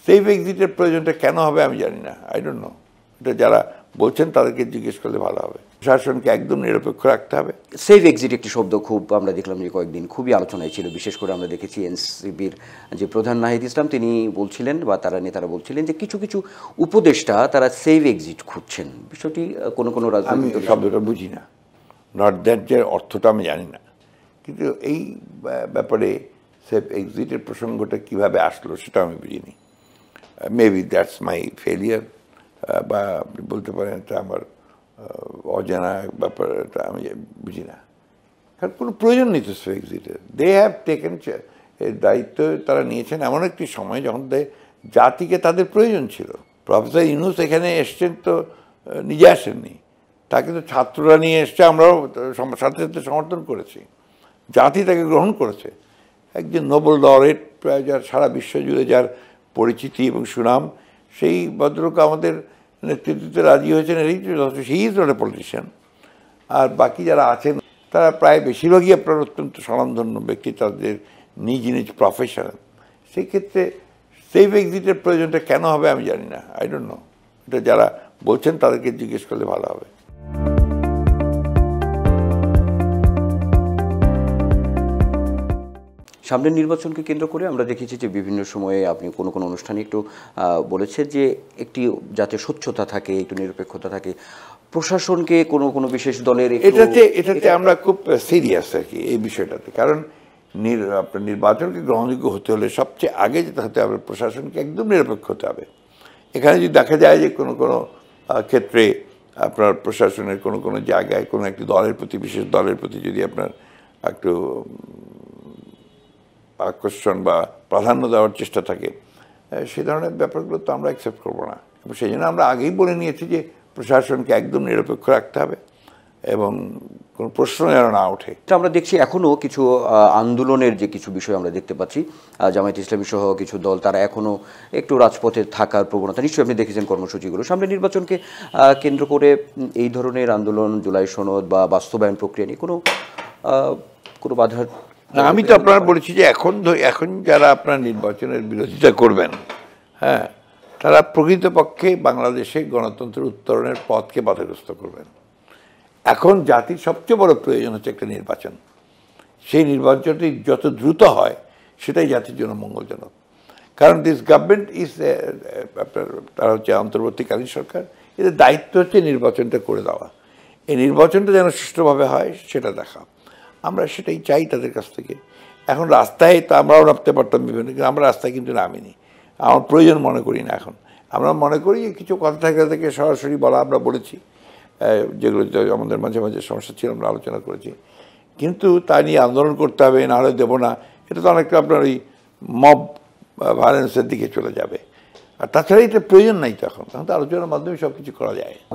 Safe এক্সিটের প্রয়োজনটা কেন হবে আমি জানি না, আই ডোন্ট নো। এটা যারা বলছেন তাদেরকে জিজ্ঞেস করলে ভালো হবে। প্রশাসনকে একদম নিরপেক্ষ রাখতে হবে। সেফ এক্সিট একটি শব্দ খুব আমরা দেখলাম যে কয়েকদিন খুবই আলোচনায় ছিল। বিশেষ করে আমরা দেখেছি এনসিপির যে প্রধান নাহিদ ইসলাম তিনি বলছিলেন বা তারা নেতারা বলছিলেন যে কিছু কিছু উপদেষ্টা তারা সেফ এক্সিট খুঁজছেন। বিষয়টি কোনো কোনো আমি রাজনৈতিক শব্দটা বুঝি না, নট দ্যাট যে অর্থটা আমি জানি না, কিন্তু এই ব্যাপারে সেফ এক্সিটের প্রসঙ্গটা কিভাবে আসলো সেটা আমি বুঝিনি। মেবি দ্যাটস মাই ফেলিয়ার, বা আপনি বলতে পারেন এটা আমার অজানা ব্যাপার, এটা আমি বুঝি না। কারণ কোনো প্রয়োজন নেই তো সেফ এক্সিটের। দে হ্যাভ টেকেন দায়িত্ব তারা নিয়েছেন এমন একটি সময় যখন জাতিকে তাদের প্রয়োজন ছিল। প্রফেসর ইউনূস এখানে এসছেন তো নিজে আসেননি, তাকে তো ছাত্ররা নিয়ে এসছে, আমরাও সাথে সাথে সমর্থন করেছি, জাতি তাকে গ্রহণ করেছে। একজন নোবেল লরেট যার সারা বিশ্ব জুড়ে যার পরিচিতি এবং সুনাম, সেই ভদ্রলোক আমাদের নেতৃত্বে রাজি হয়েছেন, এই সেই ইজ নট এ পলিটিশিয়ান। আর বাকি যারা আছেন তারা প্রায় বেশিরভাগই আপনার অত্যন্ত স্বনামধন্য ব্যক্তি, তাদের নিজ নিজ প্রফেশন। সেই ক্ষেত্রে সেফ এক্সিটের প্রয়োজনটা কেন হবে আমি জানি না, আই ডোন্ট নো। এটা যারা বলছেন তাদেরকে জিজ্ঞেস করলে ভালো হবে। সামনের নির্বাচনকে কেন্দ্র করে আমরা দেখেছি যে বিভিন্ন সময়ে আপনি কোনো কোনো অনুষ্ঠানে একটু বলেছেন যে একটি যাতে স্বচ্ছতা থাকে, একটু নিরপেক্ষতা থাকে, প্রশাসনকে কোনো কোনো বিশেষ দলের এটাতে আমরা খুব সিরিয়াস আর কি এই বিষয়টাতে। কারণ আপনার নির্বাচনকে গ্রহণযোগ্য হতে হলে সবচেয়ে আগে যেতে হতে হবে প্রশাসনকে একদম নিরপেক্ষ হতে হবে। এখানে যদি দেখা যায় যে কোনো কোনো ক্ষেত্রে আপনার প্রশাসনের কোনো কোনো জায়গায় কোনো একটি দলের প্রতি, বিশেষ দলের প্রতি যদি আপনার একটু আকর্ষণ বা প্রাধান্য দেওয়ার চেষ্টা থাকে, সে ধরনের ব্যাপারগুলো তো আমরা অ্যাকসেপ্ট করবো না। এবং সেই জন্য আমরা আগেই বলে নিয়েছি যে প্রশাসনকে একদম নিরপেক্ষ রাখতে হবে এবং কোনো প্রশ্ন যেন না ওঠে। আমরা দেখছি এখনও কিছু আন্দোলনের যে কিছু বিষয় আমরা দেখতে পাচ্ছি, জামায়াত ইসলামী সহ কিছু দল তারা এখনও একটু রাজপথে থাকার প্রবণতা, নিশ্চয়ই আপনি দেখেছেন কর্মসূচিগুলো। সামনে নির্বাচনকে কেন্দ্র করে এই ধরনের আন্দোলন, জুলাই সনদ বা বাস্তবায়ন প্রক্রিয়া নিয়ে কোনো বাধার? আমি তো আপনারা বলেছি যে এখন যারা আপনার নির্বাচনের বিরোধিতা করবেন, হ্যাঁ, তারা প্রকৃতপক্ষে বাংলাদেশে গণতন্ত্রের উত্তরণের পথকে বাধাগ্রস্ত করবেন। এখন জাতির সবচেয়ে বড় প্রয়োজন হচ্ছে একটা নির্বাচন। সেই নির্বাচনটি যত দ্রুত হয় সেটাই জাতির জন্য মঙ্গলজনক। কারণ দিস গভর্নমেন্ট ইজ আপনার, তারা হচ্ছে অন্তর্বর্তীকালীন সরকার, এদের দায়িত্ব হচ্ছে নির্বাচনটা করে দেওয়া। এই নির্বাচনটা যেন সুষ্ঠুভাবে হয় সেটা দেখা, আমরা সেটাই চাই তাদের কাছ থেকে। এখন রাস্তায় তো আমরাও নামতে পারতাম বিভিন্ন, কিন্তু আমরা রাস্তায় কিন্তু নামিনি, আমার প্রয়োজন মনে করি না। এখন আমরা মনে করি যে কিছু কথা থেকে সরাসরি বলা, আমরা বলেছি যেগুলো আমাদের মাঝে মাঝে সমস্যা ছিল, আমরা আলোচনা করেছি। কিন্তু তা নিয়ে আন্দোলন করতে হবে, নাহলে দেবো না, এটা তো অনেকটা আপনার ওই মব ভায়োলেন্সের দিকে চলে যাবে। আর তাছাড়া এটা প্রয়োজন নাই, তখন তো আলোচনার মাধ্যমে সব কিছু করা যায়।